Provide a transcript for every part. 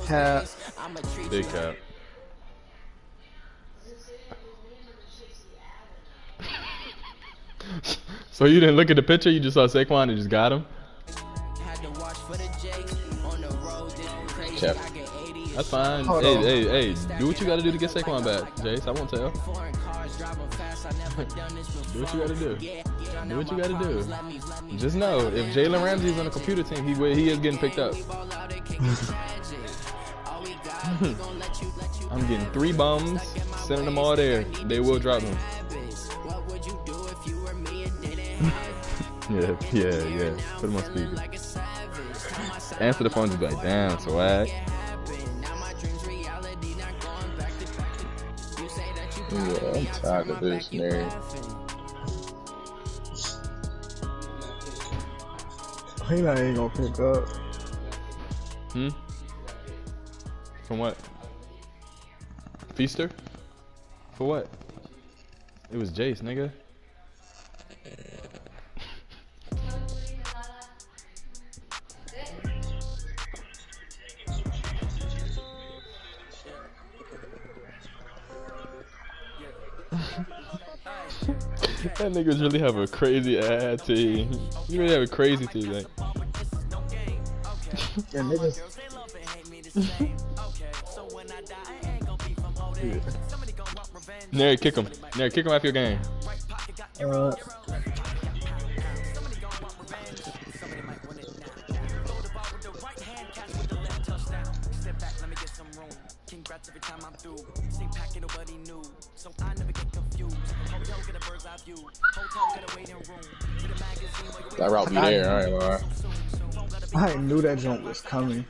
Cap. Big cap. So you didn't look at the picture, you just saw Saquon and just got him? Cap. That's fine. Hey, do what you gotta do to get Saquon back, Jace. I won't tell. Do what you gotta do. Do what you gotta do. Just know, if Jalen Ramsey's on the computer team, he is getting picked up. I'm getting 3 bums, sending them all there. They will drop him. yeah. Put him on speaker. Answer the phone, just be like, damn, swag. Yeah, I'm tired of this, man. He not ain't gonna pick up. From what? Feaster? For what? It was Jace, nigga. That niggas really have a crazy ass team. You really have a crazy team, like. Yeah, niggas. Nary, kick him. Nary, kick him off your game. That route be there, I ain't lying. I knew that jump was coming.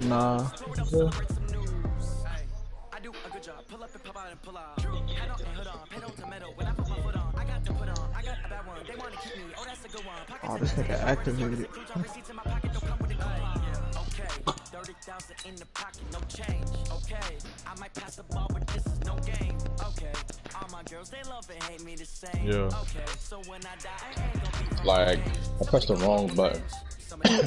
Nah. Oh, this nigga activated. In the pocket, no change. Okay, I might pass the ball, but this is no game. Okay, all my girls, they love and hate me the same. Yeah. Okay, so when I die, I ain't gonna be Like, I pressed the wrong button. Somebody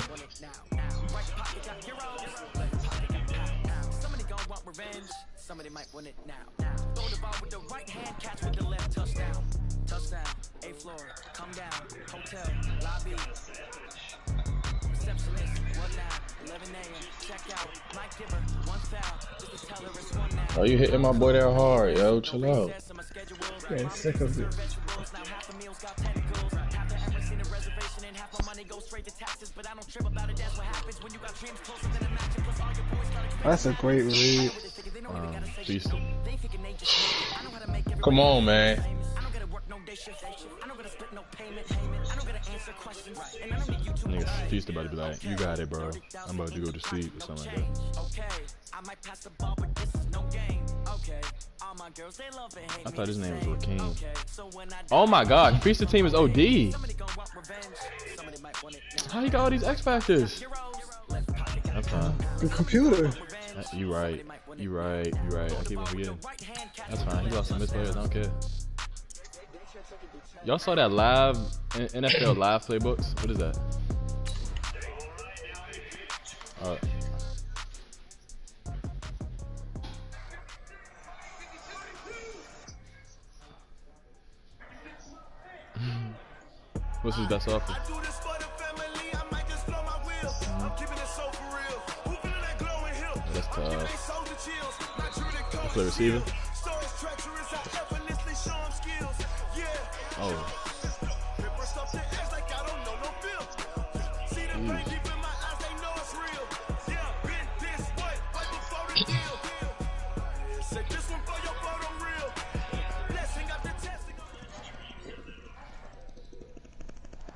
gonna want revenge. Somebody might want it now. Throw the ball with the right hand, catch with the left, touchdown. Touchdown, 8th floor, come down, hotel, lobby. Are you hitting my boy that hard, yo? Chill out. Yeah, sick of it. That's a great read. Beast. Come on, man. Niggas Feast about to be like, you got it, bro. I'm about to go to sleep or something like that. I thought his name was Rakeem. Oh my god, Feast the team is OD. How he got all these X Factors? That's fine. The computer. You right. You right. I keep on forgetting. That's fine. He lost some misplayers. I don't care. Y'all saw that live NFL live playbooks? What is that? What's his best offer? That's tough. I play receiver. Oh.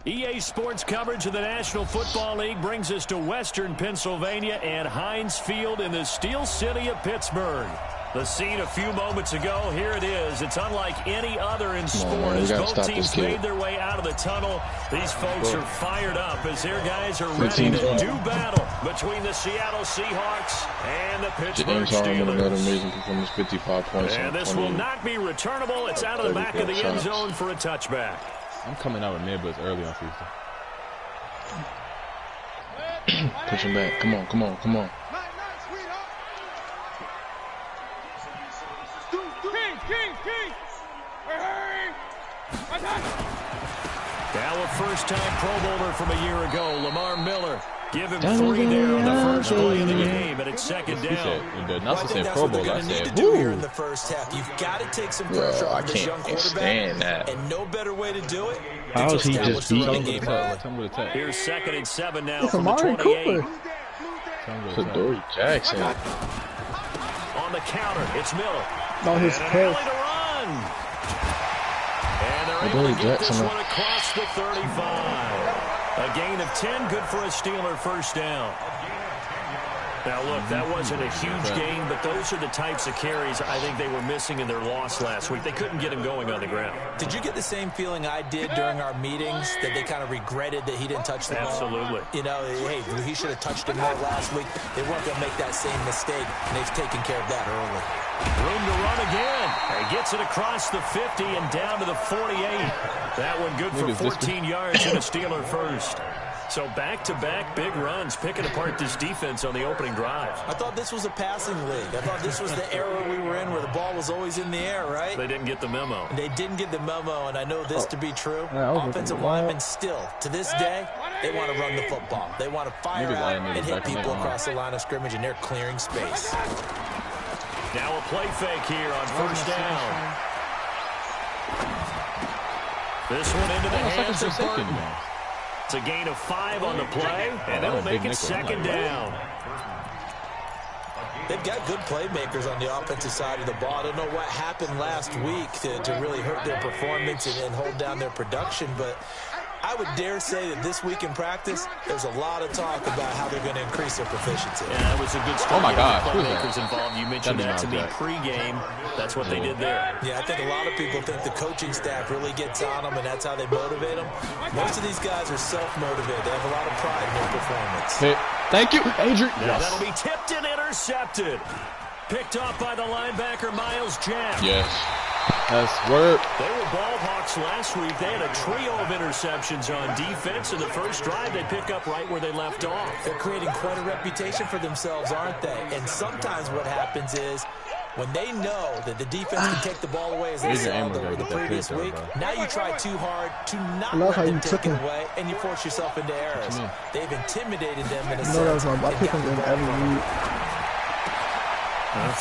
EA Sports coverage of the National Football League brings us to Western Pennsylvania and Heinz Field in the Steel City of Pittsburgh. The scene a few moments ago, here it is. It's unlike any other in sport as both teams made their way out of the tunnel. These folks are fired up as their guys are ready to do battle between the Seattle Seahawks and the Pittsburgh Steelers. Another amazing performance, 55 points. And this will not be returnable. It's out of the back of the end zone for a touchback. I'm coming out with mid blitz early on FIFA. Push him back. Come on, come on, come on. Now a first-time Pro Bowler from a year ago, Lamar Miller. Give him 3 there on the first play of the game, and it's second down. Well, I think that's what they're going to need to do here in the first half. You've got to take some pressure off this young quarterback, and no better way to do it. How is he just beating him? Here's 2nd and 7 now from the 28. Adoree Jackson. On the counter, it's Miller. No, his head. And they're able to get this one across the 35. A gain of 10, good for a Steeler first down. Now, look, that wasn't a huge gain, but those are the types of carries I think they were missing in their loss last week. They couldn't get him going on the ground. Did you get the same feeling I did during our meetings, that they kind of regretted that he didn't touch the ball? Absolutely. You know, hey, he should have touched him more last week. They weren't going to make that same mistake, and they've taken care of that early. Room to run again. He gets it across the 50 and down to the 48. That one good for 14 yards and a Steeler first. So back-to-back big runs, picking apart this defense on the opening drive. I thought this was a passing league. I thought this was the era we were in where the ball was always in the air, right? They didn't get the memo. They didn't get the memo, and I know this to be true. Offensive linemen still, to this day, they want to run the football. They want to fire out and hit people across the line of scrimmage, and they're clearing space. Now a play fake here on first down. This one into the hands of Burton. It's a gain of 5 on the play, and it'll make it second down. They've got good playmakers on the offensive side of the ball. I don't know what happened last week to really hurt their performance and hold down their production, but I would dare say that this week in practice, there's a lot of talk about how they're going to increase their proficiency. Yeah, that was a good start. Oh, my gosh. Playmakers involved. You mentioned that to me pregame. That's what they did there. Yeah, I think a lot of people think the coaching staff really gets on them, and that's how they motivate them. Most of these guys are self-motivated. They have a lot of pride in their performance. Hey, thank you, Adrian. Now that'll be tipped and intercepted. Picked off by the linebacker, Miles Jack. Yes. That's work. They were ball hawks last week. They had a trio of interceptions on defense. In the first drive, they pick up right where they left off. They're creating quite a reputation for themselves, aren't they? And sometimes what happens is, when they know that the defense can take the ball away, as they saw the previous week, now you try too hard to not let them take it away, and you force yourself into errors. They've intimidated them in a sense. I pick them every week.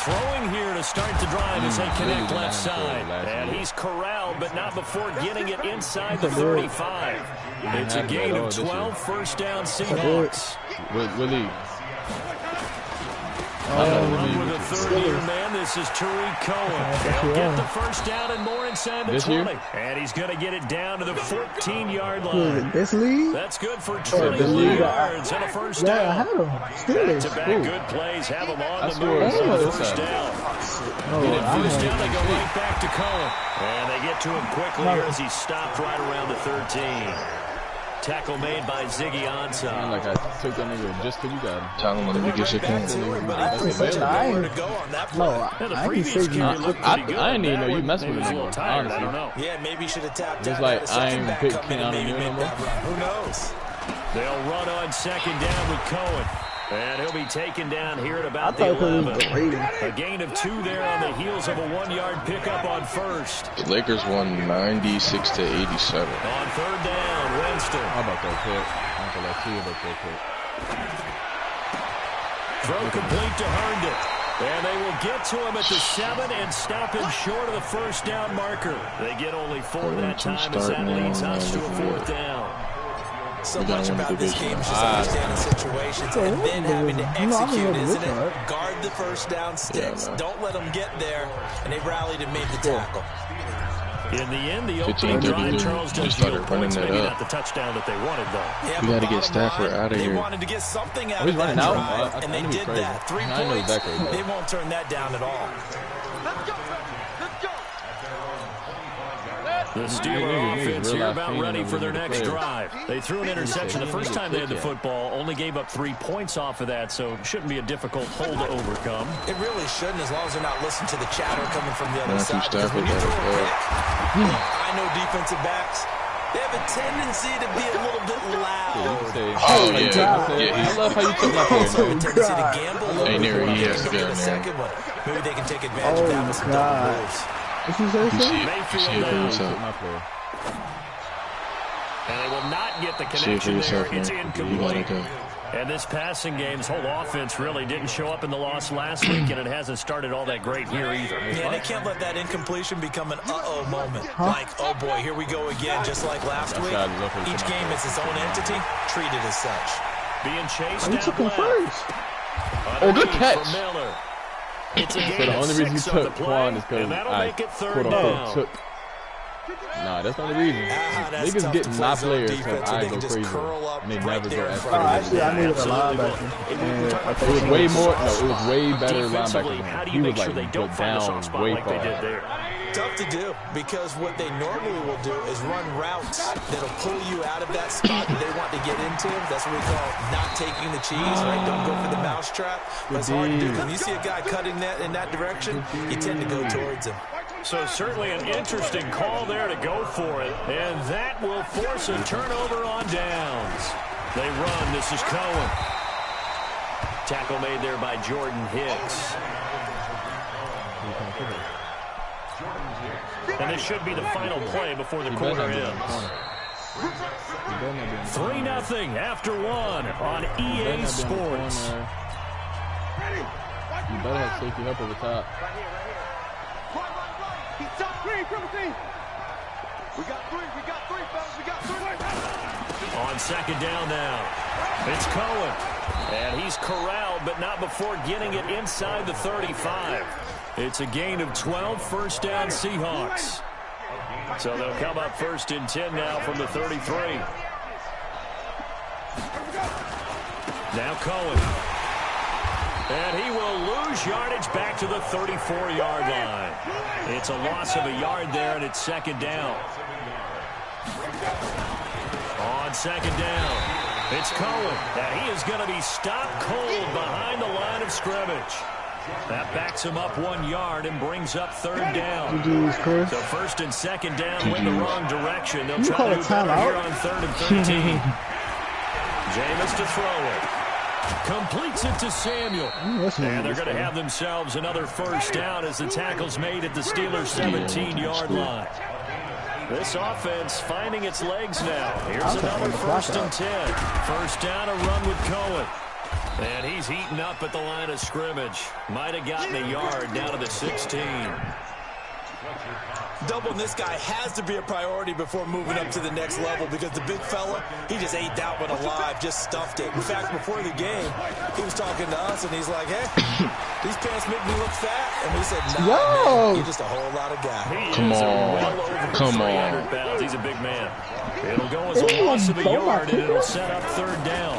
Throwing here to start the drive as they connect left side. And he's corralled, but not before getting it inside the 35. It's a gain of 12, first down Seahawks. Willie. Run with a third-year man. This is Tariq Cohen. He'll get the first down and more inside the 20. And he's going to get it down to the 14-yard line. This league? That's good for 21 yards and a first down. Yeah, I had him. Back-to-back good plays have him on the move on the first down. First down, they go right back to Cohen. And they get to him quickly here as he stopped right around the 13. Tackle made by Ziggy Ansah. Like I took that nigga just because you got him. Tell him when we get your chance. I didn't even know you messing with him. Honestly. I don't know. Yeah, maybe you should have tapped out. It's like I ain't picking Keanu no more. Who knows? They'll run on second down with Cohen. And he'll be taken down here at about the 11. A gain of 2 there on the heels of a 1-yard pickup on first. The Lakers won 96-87. On third down, Winston. How about that pick? I'm going to let you about that pick. Throw complete to Herndon. And they will get to him at the 7 and stop him short of the first down marker. They get only 4 that time as that leads us to a 4th down. So much about this game is just understanding situations and then having to execute, isn't it? Guard the first down sticks. Don't let them get there. And they rallied and made the tackle. In the end, the opening drive, Charles does yield points. Maybe not the touchdown that they wanted, though. Yeah, we got to get Stafford out of here. They wanted to get something out of that drive, and they did that. 3 points, they won't turn that down at all. The Steeler offense here about ready for their next drive. They threw an interception the first time they had the football, only gave up 3 points off of that, so it shouldn't be a difficult hole to overcome. It really shouldn't, as long as they're not listening to the chatter coming from the other side. Because when you throw a pick, I know defensive backs, they have a tendency to be a little bit loud. Oh, yeah. I love how you took my point. So a tendency to gamble a little bit before he has to getting go, the man. second one. Maybe they can take advantage of that with some double moves. What you say, sir? Mayfield down. And they will not get the connection there. It's incomplete. And this passing game's whole offense really didn't show up in the loss last week, and it hasn't started all that great here either. Yeah, they can't let that incompletion become an uh-oh moment. Like, oh boy, here we go again, just like last week. Each game is its own entity, treated as such. Being chased You down took him left. first. Oh, good catch. For Miller. It's a So game the of only reason you 6 on the took play, Quan is because and that'll I make it third quote-unquote down. took. Nah, that's the only reason. That's Niggas tough get to play my zone players defense because and I they go can just crazy. curl up And they right never there go in as front of far you. as Actually, I needed a Absolutely. linebacker. And I It was way more. No, it was way better Defensively, linebacker. how do He you was make sure like they don't go find the soft down spot way like they far. did there? Tough to do, because what they normally will do is run routes that'll pull you out of that spot that they want to get into. That's what we call not taking the cheese, right? Don't go for the mousetrap. But it's hard to do. When you see a guy cutting that in that direction, you tend to go towards him. So certainly an interesting call there to go for it. And that will force a turnover on downs. They run. This is Cohen. Tackle made there by Jordan Hicks. And this should be the final play before the quarter ends. 3-0 after one on EA Sports. You better have safety up over top. On second down now, it's Cohen. And he's corralled, but not before getting it inside the 35. It's a gain of 12, first down Seahawks. So they'll come up 1st and 10 now from the 33. Now Cohen. And he will lose yardage back to the 34-yard line. It's a loss of a yard there, and it's second down. On second down, it's Cohen. And he is going to be stopped cold behind the line of scrimmage. That backs him up 1 yard and brings up third down. So 1st and second down went the wrong direction. They'll try to do better here on 3rd and 13. Jameis to throw it. Completes it to Samuel. And they're going to have themselves another first down as the tackle's made at the Steelers' 17-yard line. This offense finding its legs now. Here's another 1st and 10. First down, a run with Cohen. And he's heating up at the line of scrimmage. Might have gotten a yard down to the 16. Doubling this guy has to be a priority before moving up to the next level, because the big fella, he just ate that one alive, just stuffed it. In fact, before the game, he was talking to us, and he's like, hey, these pants make me look fat. And we said, nah, man, you're just a whole lot of guy. Come on. Well over 300 pounds. He's a big man. It'll go as a loss of a yard, and it'll set up third down.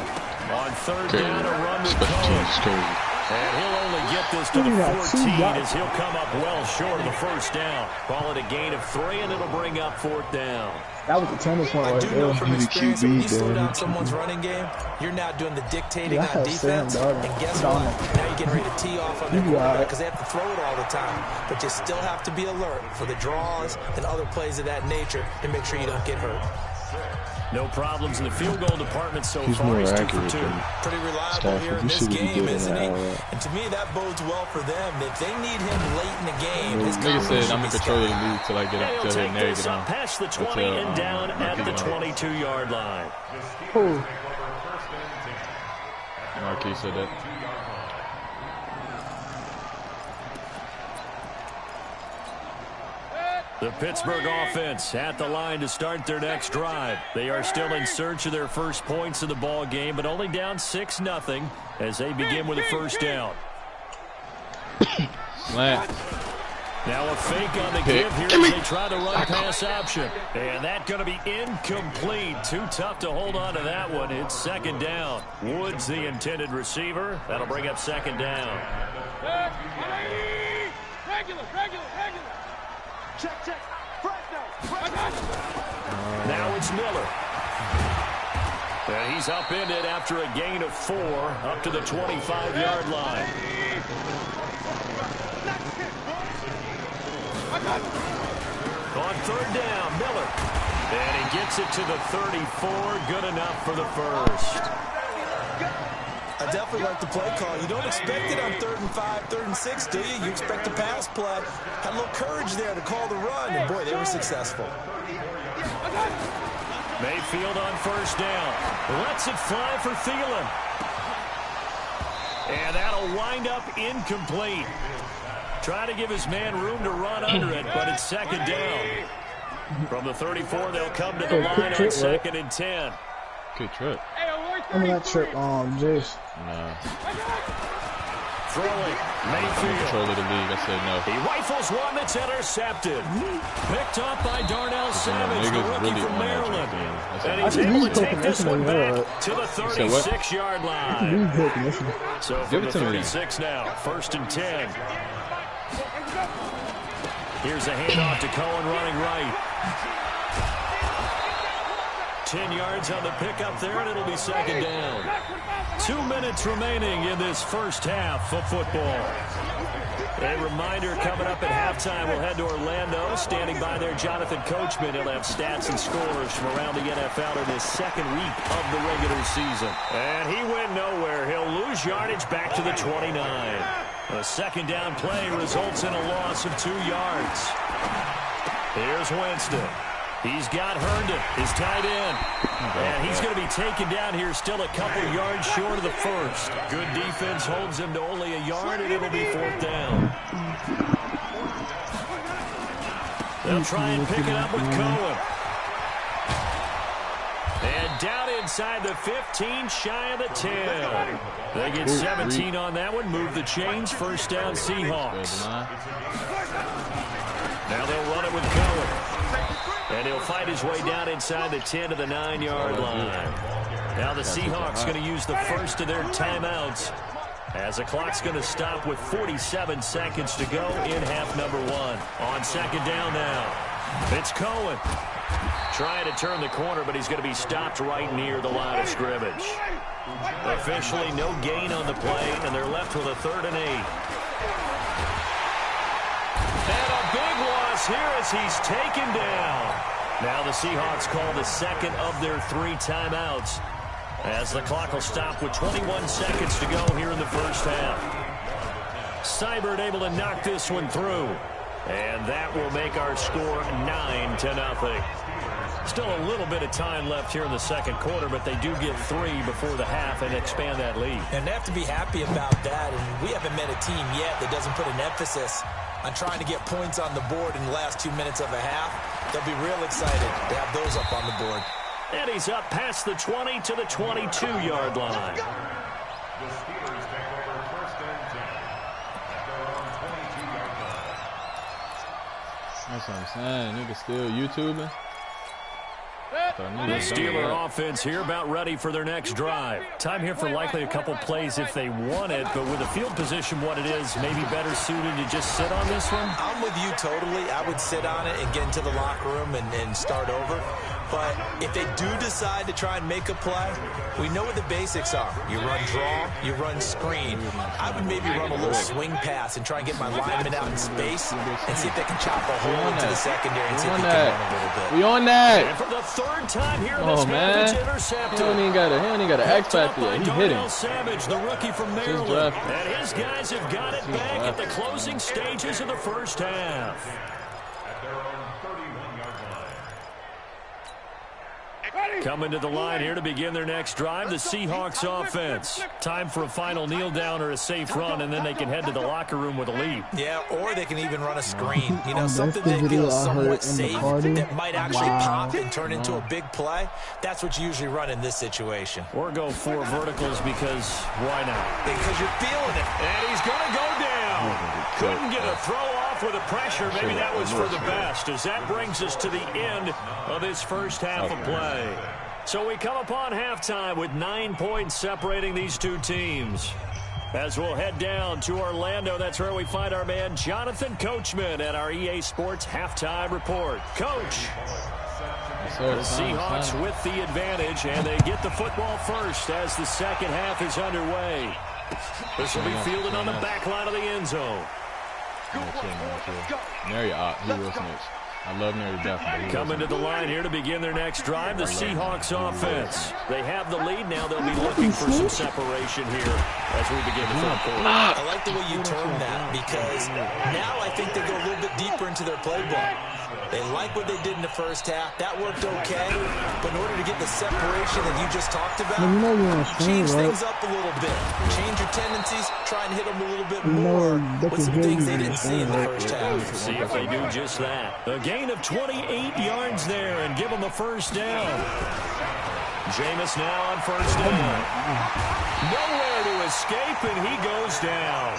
On third down, a run with Cohen. And he'll only get this to the 14 as he'll come up well short of the first down. Call it a gain of 3, and it'll bring up 4th down. That was a tennis point right I do know there. from experience, when you slow down someone's running game, you're now doing the dictating on defense. And guess what? Now you're getting ready to tee off on their quarterback because they have to throw it all the time. But you still have to be alert for the draws and other plays of that nature to make sure you don't get hurt. No problems in the field goal department so far. He's 2 for 2. Pretty reliable here in this game, isn't he? And to me, that bodes well for them. If they need him late in the game, his Nigga said I'm going to control the lead till I get up to take there. this up past the 20 and down at the 22-yard line. Marquis said that. The Pittsburgh offense at the line to start their next drive. They are still in search of their first points of the ball game, but only down 6-0 as they begin with a first down. Slant. Now a fake on the give here as they try to run pass option. And that's going to be incomplete. Too tough to hold on to that one. It's second down. Woods the intended receiver. That'll bring up second down. Now it's Miller. And he's upended after a gain of 4 up to the 25-yard line. On 3rd down, Miller. And he gets it to the 34. Good enough for the first. I definitely like the play call. You don't expect it on 3rd and 5, 3rd and 6, do you? You expect a pass play. Had a little courage there to call the run, and boy, they were successful. Mayfield on 1st down. Lets it fly for Thielen. And that'll wind up incomplete. Trying to give his man room to run under it, but it's 2nd down. From the 34, they'll come to the line on 2nd and 10. Good trip. Remember that trip, Jace? Nah. Throwing. Mayfield. Control of the league. I said no. He rifles one that's intercepted. Picked up by Darnell Savage, the rookie really from Maryland. And I he's think able he's to take this one back to the 36-yard line. So from the 36 now, 1st and 10. Here's a handoff to Cohen running right. 10 yards on the pickup there, and it'll be 2nd down. 2 minutes remaining in this first half of football. A reminder, coming up at halftime, we'll head to Orlando. Standing by there, Jonathan Coachman. He'll have stats and scores from around the NFL in his 2nd week of the regular season. And he went nowhere. He'll lose yardage back to the 29. A 2nd down play results in a loss of 2 yards. Here's Winston. He's got Herndon, his tight end. And he's going to be taken down here, still a couple yards short of the first. Good defense holds him to only a yard, and it'll be 4th down. They'll try and pick it up with Cohen. And down inside the 15, shy of the 10. They get 17 on that one, move the chains, 1st down Seahawks. Now they'll run it with Cohen. And he'll fight his way down inside the 10 to the 9-yard line. Now the Seahawks going to use the first of their timeouts as the clock's going to stop with 47 seconds to go in half number 1. On 2nd down now. It's Cohen. Trying to turn the corner, but he's going to be stopped right near the line of scrimmage. Officially no gain on the play, and they're left with a 3rd and 8. And a big loss here as he's taken down. Now the Seahawks call the 2nd of their 3 timeouts as the clock will stop with 21 seconds to go here in the first half. Seibert able to knock this one through. And that will make our score 9-0. Still a little bit of time left here in the 2nd quarter, but they do get 3 before the half and expand that lead. And they have to be happy about that. And we haven't met a team yet that doesn't put an emphasis on trying to get points on the board in the last 2 minutes of a half. They'll be real excited to have those up on the board. And he's up past the 20 to the 22-yard line. That's what I'm saying. Nigga still YouTubing. The Steeler offense here about ready for their next drive. Time here for likely a couple plays if they want it, but with the field position what it is, maybe better suited to just sit on this one? I'm with you totally. I would sit on it and get into the locker room and start over. But if they do decide to try and make a play, we know what the basics are. You run draw, you run screen. I would maybe run a little swing pass and try and get my lineman out in space and see if they can chop a hole into the secondary and see if he can run a little bit. We on that. And for the 3rd time here in this half, it's intercepted. He don't even got an X factor yet. He's hitting. Savage, the rookie from Maryland. And his guys have got it back at the closing stages of the first half. Coming to the line here to begin their next drive, the Seahawks offense. Time for a final kneel down or a safe run, and then they can head to the locker room with a lead. Yeah, or they can even run a screen. You know, something that feels somewhat safe that might actually pop and turn into a big play. That's what you usually run in this situation. Or go 4 verticals because why not? Because you're feeling it. And he's going to go down. Couldn't get a throw off with the pressure. Maybe that was for the best, as that brings us to the end of this first half of play. So we come upon halftime with 9 points separating these two teams. As we'll head down to Orlando, that's where we find our man Jonathan Coachman at our EA Sports Halftime Report. Coach, the Seahawks with the advantage, and they get the football first as the second half is underway. This will be fielded on the back line of the end zone. Nary out. He will snitch. I love Nary definitely. Coming to the line here to begin their next drive, the Seahawks offense. They have the lead now. They'll be looking for some separation here as we begin the third quarter. I like the way you term that because now I think they go a little bit deeper into their playbook. They like what they did in the first half. That worked okay. But in order to get the separation that you just talked about, change things up a little bit. Change your tendencies. Try and hit them a little bit more with some things they didn't see in the first half. See if they do just that. A gain of 28 yards there and give them a first down. Jameis now on first down. Nowhere to escape, and he goes down.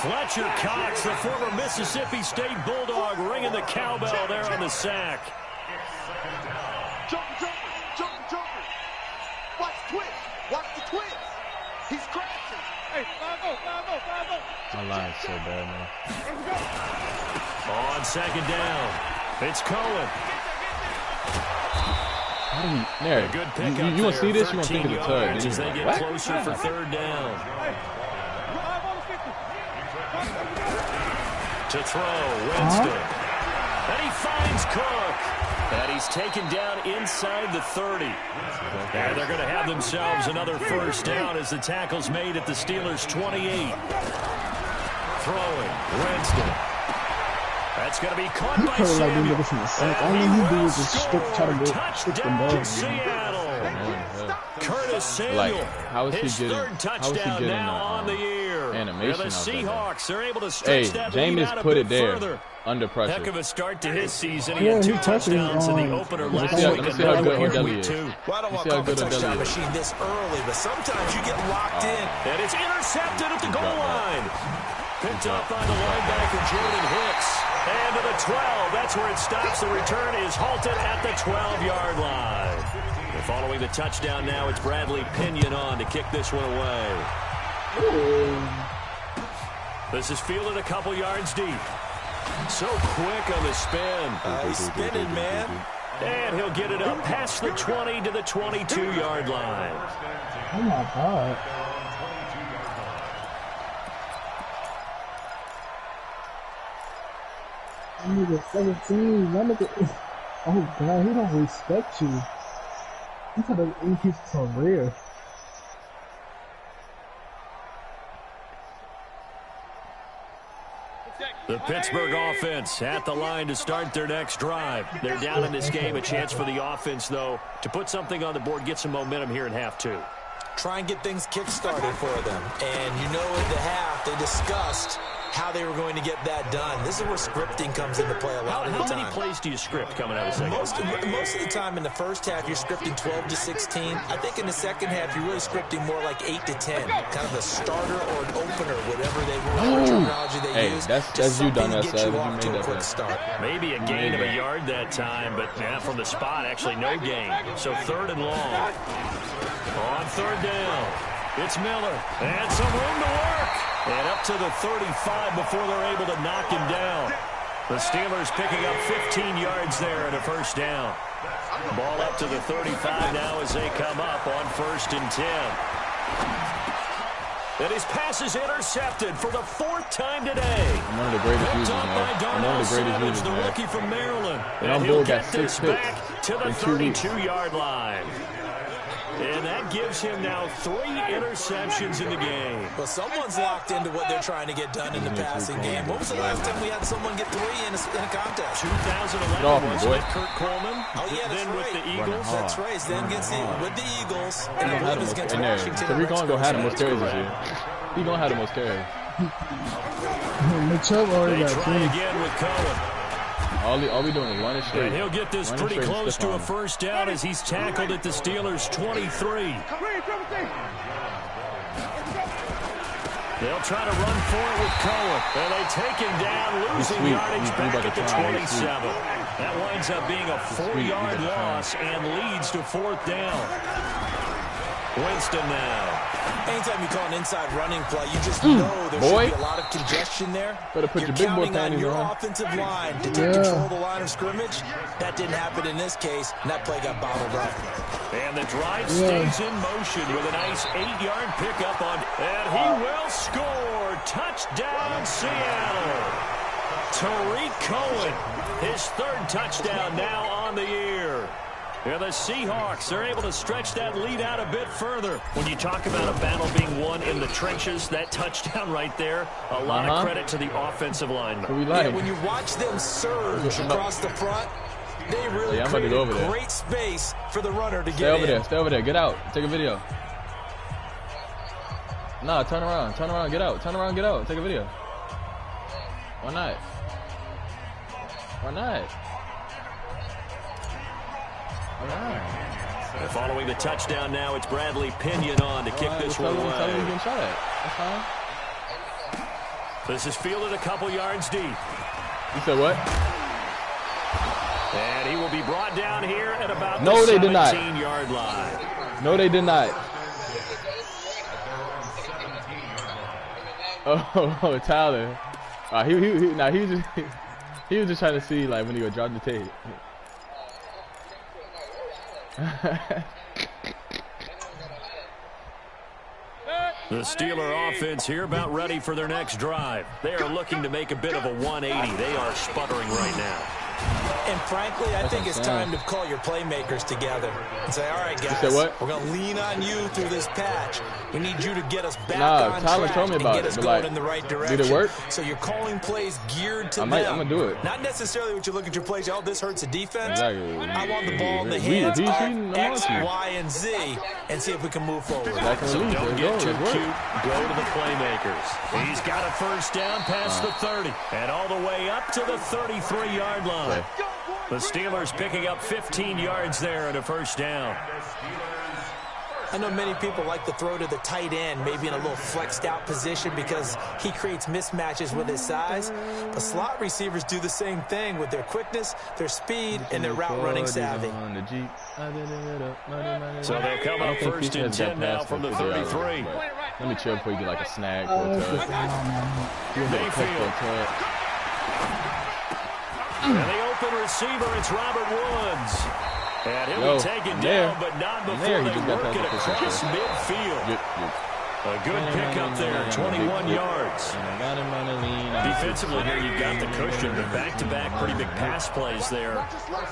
Fletcher Cox, the former Mississippi State Bulldog, ringing the cowbell there on the sack. Jumper. Watch the twist. Watch the twist. He's crashing. Hey, 5-0. My line's so bad, man. On second down, it's Cohen. There, good pickup. You want to see this? You want to think of the tug? As they get closer for third down. To throw, Winston. And he finds Cook. And he's taken down inside the 30. And they're going to have themselves another first down as the tackle's made at the Steelers' 28. Throwing, Winston. That's going to be caught by Samuel. Touchdown to Seattle. Curtis Samuel. How is he his getting? third touchdown now on the year. Animation. The Seahawks are able to stretch that lead Jameis out a put bit it there further. under pressure. Heck of a start to his season. He had 2 touchdowns in the opener last week. Let me see how good Odell is. Well, I don't want to call the touchdown machine this early, but sometimes you get locked in. And it's intercepted at the goal line. Picked up by the linebacker, Jordan Hicks. And to the 12. That's where it stops. The return is halted at the 12-yard line. And following the touchdown now, it's Bradley Pinion on to kick this one away. This is fielded a couple yards deep. So quick on the spin. He's spinning, man. And he'll get it up past the 20 to the 22-yard line. Oh, my God. Nigga 17, that nigga is, oh God, he don't respect you. He could have increased his career. The Pittsburgh offense at the line to start their next drive. They're down in this game. A chance for the offense, though, to put something on the board, get some momentum here in half 2. Try and get things kick-started for them. And you know in the half, they discussed how they were going to get that done. This is where scripting comes into play a lot of the time. How many plays do you script coming out of the second half? Most of the time in the first half, you're scripting 12 to 16. I think in the second half, you're really scripting more like 8 to 10. Kind of a starter or an opener, whatever they were, terminology they use. That's you done that, get you off to a quick start. Maybe a gain of a yard that time, but from the spot, actually no gain. So third and long. On third down, it's Miller. And some room to work. And up to the 35 before they're able to knock him down. The Steelers picking up 15 yards there and a first down. Ball up to the 35 now as they come up on 1st and 10. And his pass is intercepted for the 4th time today. I'm one of the greatest users, man. I'm one of the greatest users, the man. rookie from Maryland. And he'll got get 6 this picks back to the 32-yard line. And that gives him now 3 interceptions in the game. Well, someone's locked into what they're trying to get done in the passing game. When was the last time we had someone get 3 in a contest? 2011 was with Kurt Coleman. Oh, yeah, that's then right. with the Eagles. That's right. Then against with the Eagles. And I believe it's against Washington. Tariq going to have the most carries this year. He's going to have the most carries. They try again with Cohen. All we doing is running straight. And he'll get this pretty close to a first down as he's tackled at the Steelers' 23. They'll try to run for it with Cohen. And they take him down, losing yardage back at the 27. That winds up being a 4-yard loss and leads to 4th down. Winston now. Anytime you call an inside running play, you just know there should be a lot of congestion there. Better put You're your big boy counting on panties your on. offensive line to take control of the line of scrimmage. That didn't happen in this case, and that play got bottled up. And the drive stays in motion with a nice 8-yard pickup on, and he will score. Touchdown, Seattle. Tariq Cohen, his 3rd touchdown now on the year. Yeah, the Seahawks are able to stretch that lead out a bit further. When you talk about a battle being won in the trenches, that touchdown right there, a lot of credit to the offensive linemen. Yeah, when you watch them surge across the front, they really create great space for the runner to get in. Stay over there. Get out. Take a video. Nah, turn around. Get out. Turn around, get out. Take a video. Why not? And following the touchdown now, it's Bradley Pinion on to kick this one away. That's fine. This is fielded a couple yards deep. You said what? And he will be brought down here at about the 17-yard line. No, they did not. Oh, Tyler. He was just trying to see like when he would drop the tape. The Steeler offense here about ready for their next drive. They are looking to make a bit of a 180. They are sputtering right now. And frankly, I think it's time to call your playmakers together and say, all right, guys, we're going to lean on you through this patch. We need you to get us back on Tyler track told me about and get us going in the right direction. Did it work? So you're calling plays geared to them. I'm going to do it. Not necessarily what you look at your plays, oh, this hurts the defense. Exactly. I want the ball in the hands of X, Y, and Z and see if we can move forward. So don't get too cute. Go to the playmakers. He's got a first down past the 30 and all the way up to the 33-yard line. The Steelers picking up 15 yards there and a first down. I know many people like to throw to the tight end, maybe in a little flexed out position because he creates mismatches with his size. But slot receivers do the same thing with their quickness, their speed, and their route running savvy. So they'll come up first and 10 now from the 33. Let me chill before you get like a snag. Mayfield. And the open receiver, it's Robert Woods. And he'll be taken down, but not before they work it across midfield. A good pickup there, 21 yards. Defensively here, you've got the cushion, but back-to-back pretty big pass plays there.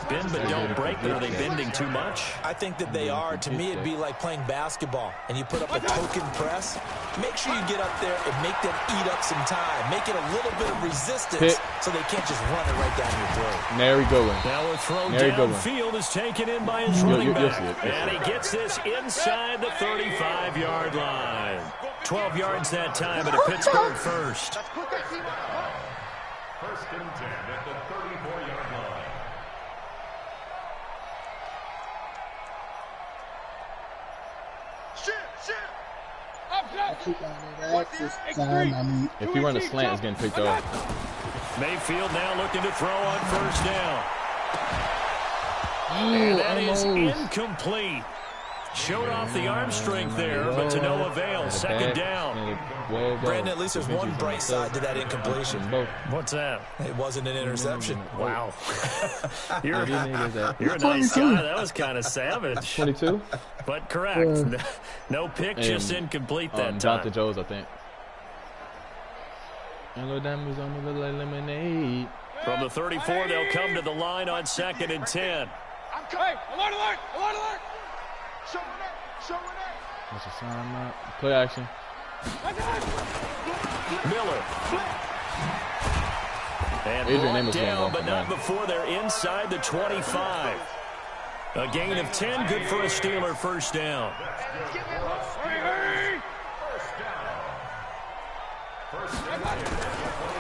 Bend but don't break, but are they bending too much? I think that they are. To me, it'd be like playing basketball, and you put up a token press. Make sure you get up there and make them eat up some time. Make it a little bit of resistance so they can't just run it right down your throat. Nary going. Now a throw downfield is taken in by his running back. And he gets this inside the 35-yard line. 12 yards that time at a Pittsburgh first. First and 10 at the 34-yard line. If you run a slant, it's getting picked off. Mayfield now looking to throw on first down. And that is incomplete. Showed off the arm strength there, but to no avail. Second down. Brandon, at least there's one bright side to that incompletion. What's that? It wasn't an interception. Wow. You're a nice guy. That was kind of savage. 22? But correct. No pick, just incomplete that time. Dr. Joe's, I think. Hello, diamonds on me look like lemonade. From the 34, they'll come to the line on 2nd and 10. Hey, alert, alert, alert, alert. Show Renee. What's the sign up? Play action. Miller. And brought down, but not before they're inside the 25. A gain of 10, good for a Steeler first down.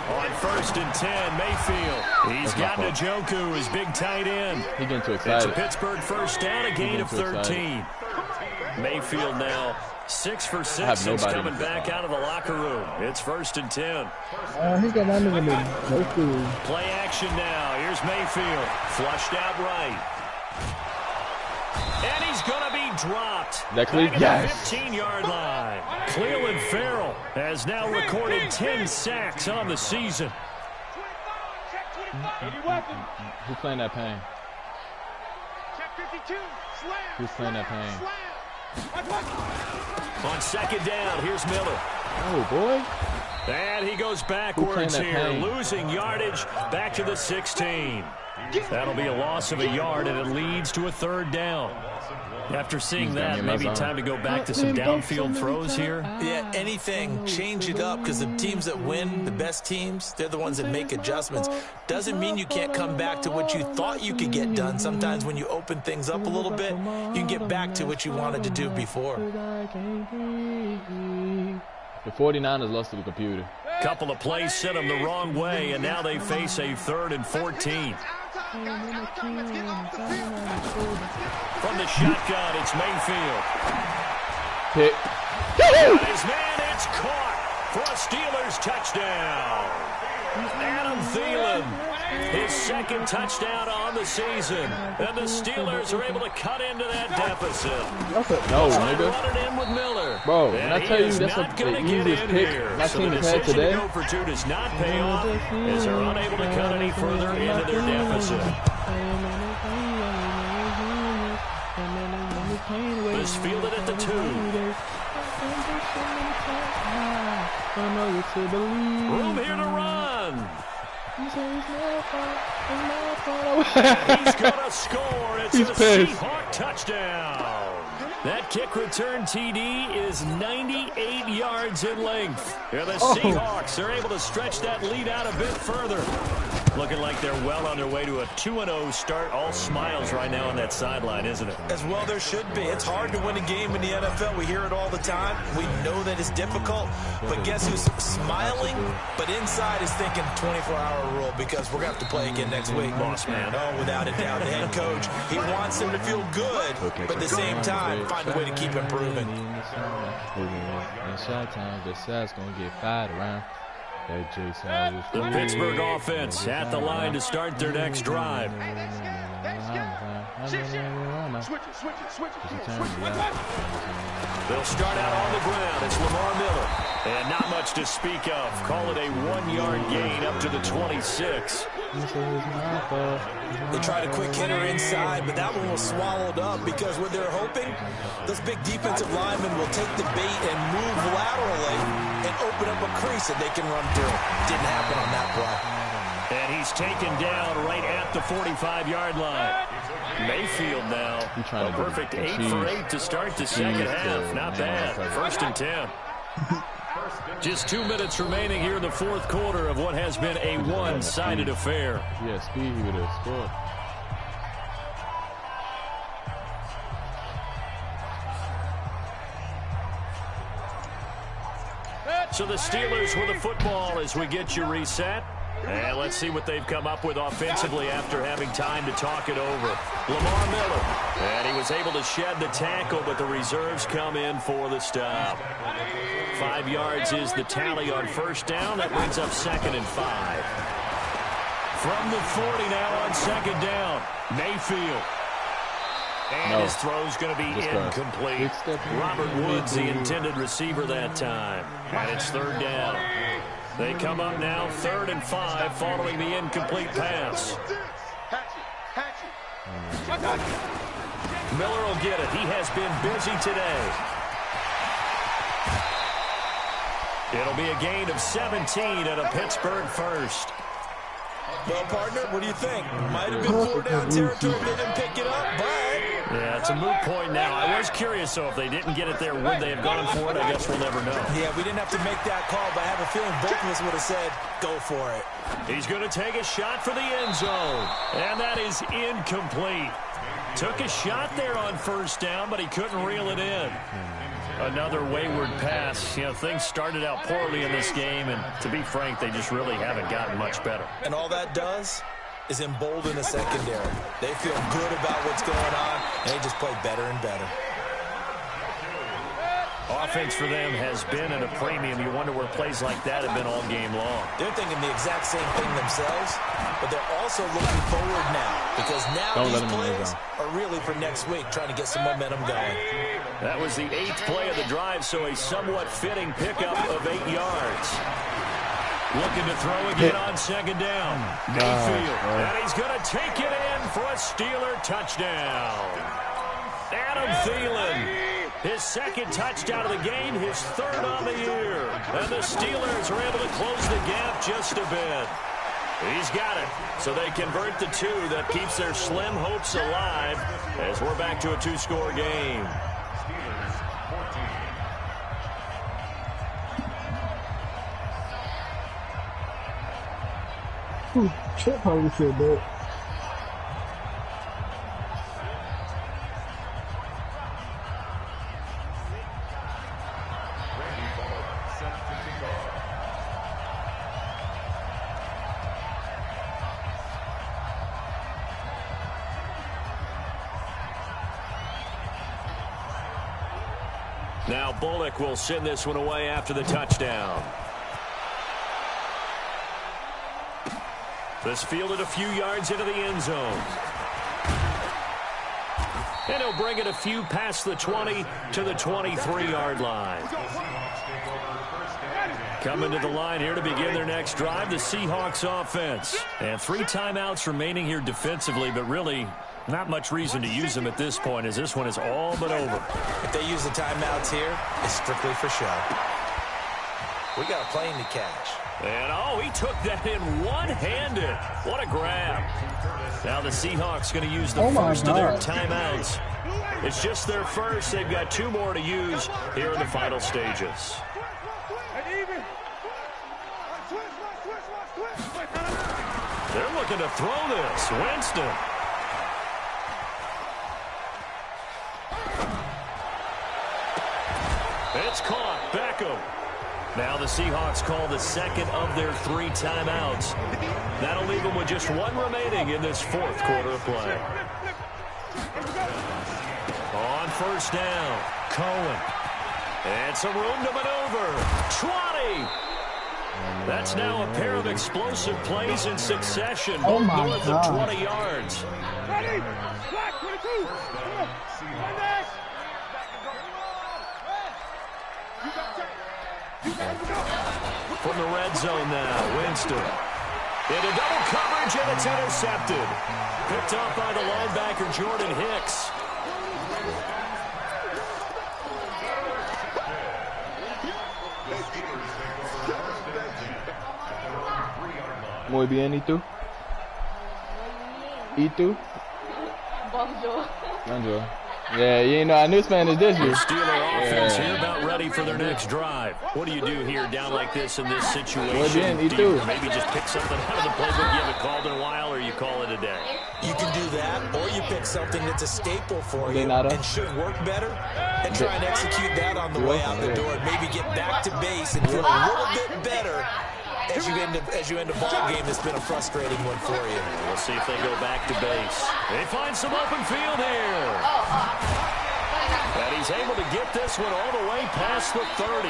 On 1st and 10, Mayfield. He's got Njoku, his big tight end. He's getting too excited. It's a Pittsburgh first down, a gain of 13. Mayfield now 6 for 6 since coming back out of the locker room. It's 1st and 10. Play action now. Here's Mayfield. Flushed out right. And he's going to be dropped. That clear? Yes. 15-yard line. Cleveland Farrell has now recorded 10 sacks on the season. Who's playing that pain? Who's playing that pain? On second down, here's Miller. Oh, boy. And he goes backwards here, losing yardage back to the 16. That'll be a loss of a yard, and it leads to a third down. After seeing that, maybe time to go back to some downfield throws here. Yeah, anything, change it up, because the teams that win, the best teams, they're the ones that make adjustments. Doesn't mean you can't come back to what you thought you could get done. Sometimes when you open things up a little bit, you can get back to what you wanted to do before. The 49ers lost to the computer. Couple of plays sent them the wrong way, and now they face a 3rd and 14. From the shotgun, it's Mayfield. Pick. His man, it's caught for a Steelers touchdown. Adam Thielen, his 2nd touchdown on the season. And the Steelers are able to cut into that deficit. No, nigga. Run it in with Miller. Bro, when I tell you that's the easiest pick my team has had today. So the decision to go for 2 does not pay off as they're unable to cut any further into their deficit. This fielded at the 2. Room here to run. He's going to score. It's a Seahawk touchdown. That kick return TD is 98 yards in length. Yeah, the Seahawks are able to stretch that lead out a bit further. Looking like they're well on their way to a 2-0 start. All smiles right now on that sideline, isn't it? As well there should be. It's hard to win a game in the NFL. We hear it all the time. We know that it's difficult. But guess who's smiling? But inside is thinking 24-hour rule, because we're going to have to play again next week. Boss man. Oh, without a doubt. The head coach, he wants them to feel good, but at the same time, find a way to keep improving. The Pittsburgh offense at the line to start their next drive. They'll start out on the ground. It's Lamar Miller. And not much to speak of. Call it a 1-yard gain up to the 26. They tried a quick hitter inside, but that one was swallowed up, because what they're hoping, those big defensive linemen will take the bait and move laterally and open up a crease that they can run through. Didn't happen on that play. And he's taken down right at the 45-yard line. Mayfield now, a perfect 8 for 8 to start the second half. Not bad. 1st and 10. Just 2 minutes remaining here in the 4th quarter of what has been a one-sided affair. Yeah, speed, he would have scored. So the Steelers with the football as we get you reset. And let's see what they've come up with offensively after having time to talk it over. Lamar Miller. And he was able to shed the tackle, but the reserves come in for the stop. 5 yards is the tally on 1st down. That brings up 2nd and 5. From the 40 now on 2nd down. Mayfield. And his throw's going to be incomplete. Robert Woods, the intended receiver that time. And it's 3rd down. They come up now 3rd and 5 following the incomplete pass. Miller will get it. He has been busy today. It'll be a gain of 17 and a Pittsburgh 1st. Well, partner, what do you think? Might have been 4-down territory. They didn't pick it up, but... Yeah, it's a moot point now. I was curious, so if they didn't get it there, would they have gone for it? I guess we'll never know. Yeah, we didn't have to make that call, but I have a feeling both of us would have said, go for it. He's going to take a shot for the end zone, and that is incomplete. Took a shot there on 1st down, but he couldn't reel it in. Another wayward pass. You know, things started out poorly in this game, and to be frank, they just really haven't gotten much better. And all that does is embolden the secondary. They feel good about what's going on, and they just play better and better. Offense for them has been at a premium. You wonder where plays like that have been all game long. They're thinking the exact same thing themselves, but they're also looking forward now because now these plays are really for next week, trying to get some momentum going. That was the 8th play of the drive, so a somewhat fitting pickup of 8 yards. Looking to throw again on second down. Mayfield, and he's going to take it in for a Steeler touchdown. Adam Thielen. His second touchdown of the game, his 3rd on the year. And the Steelers are able to close the gap just a bit. He's got it. So they convert the 2 that keeps their slim hopes alive as we're back to a 2-score game. Chip probably said that. Now Bullock will send this one away after the touchdown. This fielded a few yards into the end zone. And he'll bring it a few past the 20 to the 23-yard line. Coming to the line here to begin their next drive, the Seahawks offense. And 3 timeouts remaining here defensively, but really not much reason to use them at this point as this one is all but over. If they use the timeouts here, it's strictly for show. We got a plane to catch. And, oh, he took that in one-handed. What a grab. Now the Seahawks going to use the first of their timeouts. It's just their first. They've got 2 more to use here in the final stages. They're looking to throw this. Winston. It's caught. Beckham. Now the Seahawks call the second of their 3 timeouts. That'll leave them with just 1 remaining in this 4th quarter of play. On first down, Cohen. And some room to maneuver. 20. That's now a pair of explosive plays in succession, both north of 20 yards. From the red zone now, Winston. Into double coverage, and it's intercepted. Picked off by the linebacker, Jordan Hicks. Muy bien, ¿y tú? ¿Y tú? Bonjour. Bonjour. Yeah, you know, I knew Spanish this year. Steeler offense here about ready for their next drive. What do you do here down like this in this situation? Muy bien, ¿y do tú? you maybe just pick something out of the playbook you haven't called in a while, or you call it a day? You can do that, or you pick something that's a staple for you and should work better, and try and execute that on the way out the door, and maybe get back to base and feel a little bit better as you end a ball game that's been a frustrating one for you. We'll see if they go back to base. They find some open field here. And he's able to get this one all the way past the 30.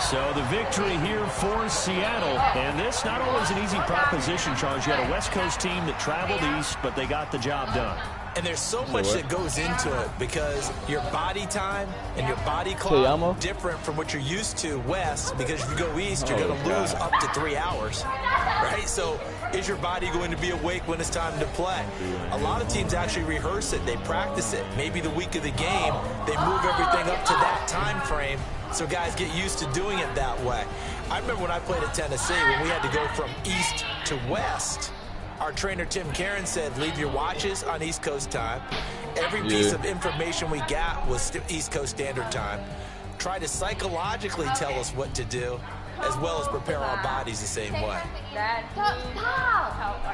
So the victory here for Seattle. And this not always an easy proposition, Charles. You had a West Coast team that traveled east, but they got the job done. And there's so much that goes into it because your body time and your body clock different from what you're used to west, because if you go east, you're going to lose up to 3 hours, right? So is your body going to be awake when it's time to play? A lot of teams actually rehearse it. They practice it. Maybe the week of the game, they move everything up to that time frame so guys get used to doing it that way. I remember when I played at Tennessee, when we had to go from east to west, our trainer, Tim Karen, said, leave your watches on East Coast time. Every piece of information we got was East Coast Standard Time. Try to psychologically tell us what to do, as well as prepare our bodies the same way.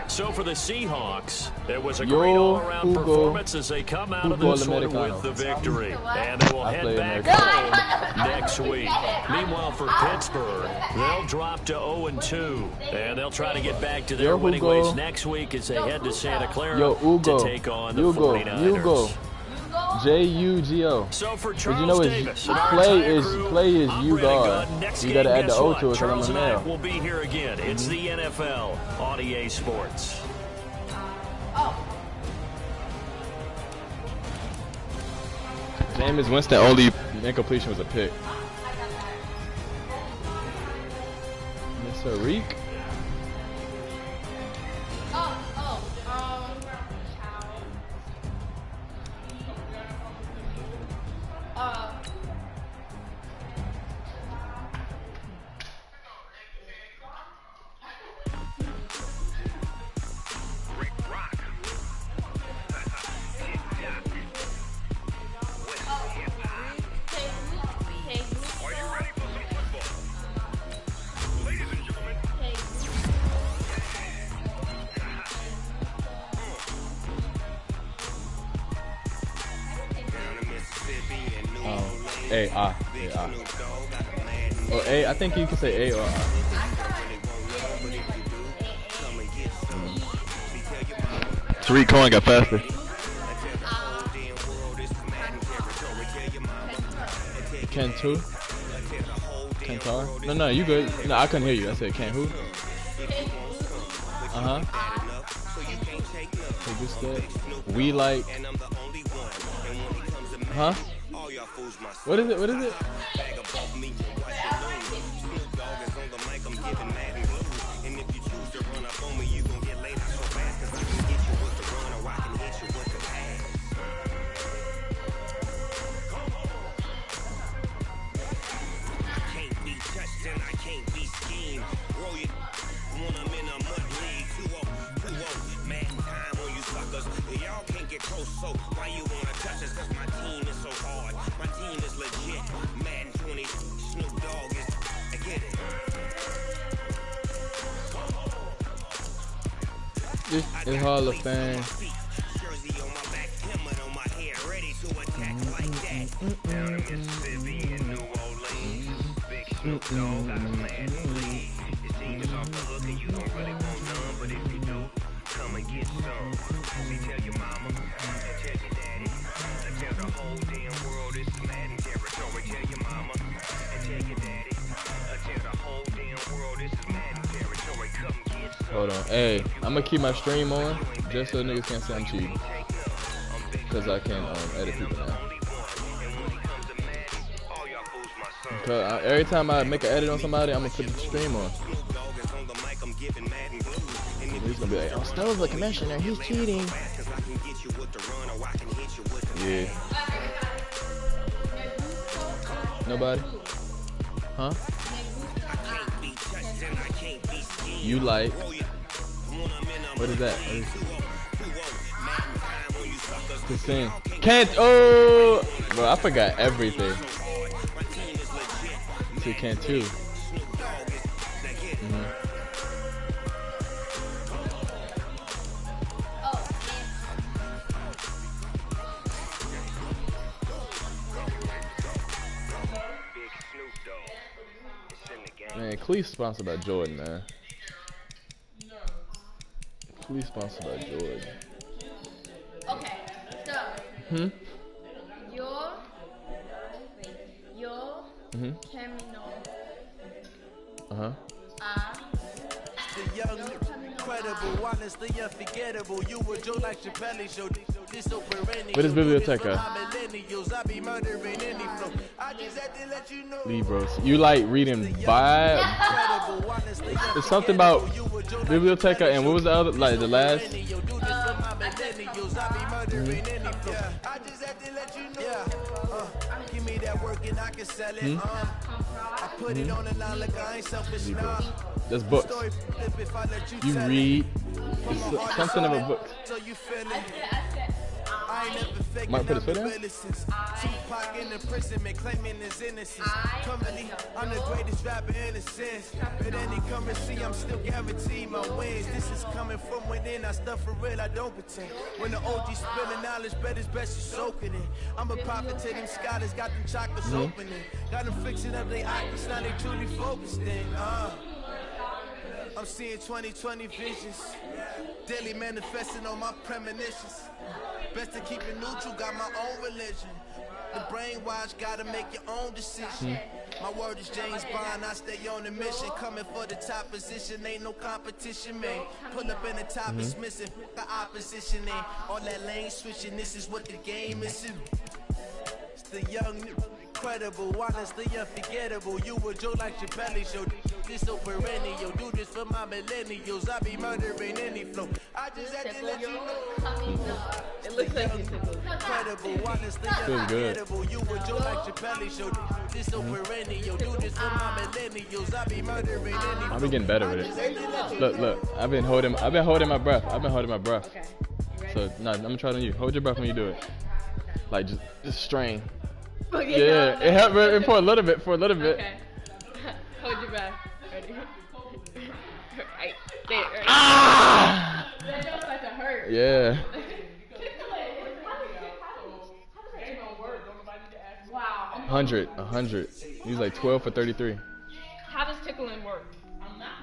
So for the Seahawks, it was a great all-around performance as they come out of this one with the victory. And they will head back home next week. Meanwhile, for Pittsburgh, they'll drop to 0-2. And they'll try to get back to their winning ways next week as they head to Santa Clara to take on the 49ers. J-U-G-O. So for But you Charles know, Davis, play is you guard. You gotta add the O to it because Charles I'm a and male. I will be here again. It's the NFL on EA Sports. Jameis Winston only incompletion was a pick. Mr. Reek. A, A, A. Or A, I think you can say A or A. Tariq Cohen got faster. Ken two? Kentar? No, you good. No, I couldn't hear you. I said Ken who? Uh-huh. We like... Huh? What is it? What is it? So why you wanna touch us? Cause my team is so hard. My team is legit. Madden 20, Snoop Dogg is. I get it. This is Hall of Fame. Jersey on my back, helmet on my head, ready to attack like that. Down in Mississippi and New Orleans, big Snoop Dogg got a plan to lead. Your team is off the hook and you don't really want none, but if you do, come and get some. See, tell your mama. Hold on. Hey, I'm gonna keep my stream on just so niggas can't say I'm cheating. Cause I can edit people now. Cause every time I make an edit on somebody, I'm gonna put the stream on. He's gonna be like, oh, Stone's the commissioner, he's cheating. Yeah. Nobody? Huh? You like? What is that? To sing. Can't. Oh, bro, I forgot everything. See, can't too. Man, Cleve's sponsored by Jordan, man. Cleve's sponsored by Jordan. Okay, so your terminal. The young, incredible, honestly unforgettable. You were Joe like Chappelle show. What is Biblioteca? Libros. You like reading Bible? There's something about Biblioteca and what was the other, like the last? Give me that work and I can sell it. I put it on the line like I ain't selfish now. That's books. You read. It's something of a book. Mark put his foot down? Tupac in imprisonment, claiming his innocence. Currently, I'm the greatest rapper in a sense. But any currency, I'm still guaranteed my wins. This is coming from within. I stuff for real, I don't pretend. When the OG spilling knowledge, bet it's best you soak it in. I'm a prophet to them scholars, got them chocolates opening. Got them fixing up their eyes, now they truly focused in. I'm seeing 20/20 visions. Daily manifesting on my premonitions. Best to keep it neutral, got my own religion. The brainwash, gotta make your own decision. My word is James Bond, I stay on a mission. Coming for the top position, ain't no competition, man. Pull up in the top, it's missing, the opposition, man. All that lane switching, this is what the game is. It's the young, incredible, honestly unforgettable. You a joke like your belly show. This so perennial, do this for my millennials. I be murdering any flow. I just had to let you know. It looks like you tickled. Incredible, honestly unforgettable. You a joke like your belly show. This so perennial, do this for my millennials. I be murdering any flow. I'll be getting better with it. Look, I've been holding my breath. Okay. So no, I'm gonna try it on you. Hold your breath when you do it. Like just strain. Okay, Yeah, it helped for a little bit. Okay. Hold your breath. Ready? Right there. Ready? Ah! That don't start to hurt. Yeah. Wow. 100. He was like 12 for 33. How does tickling work?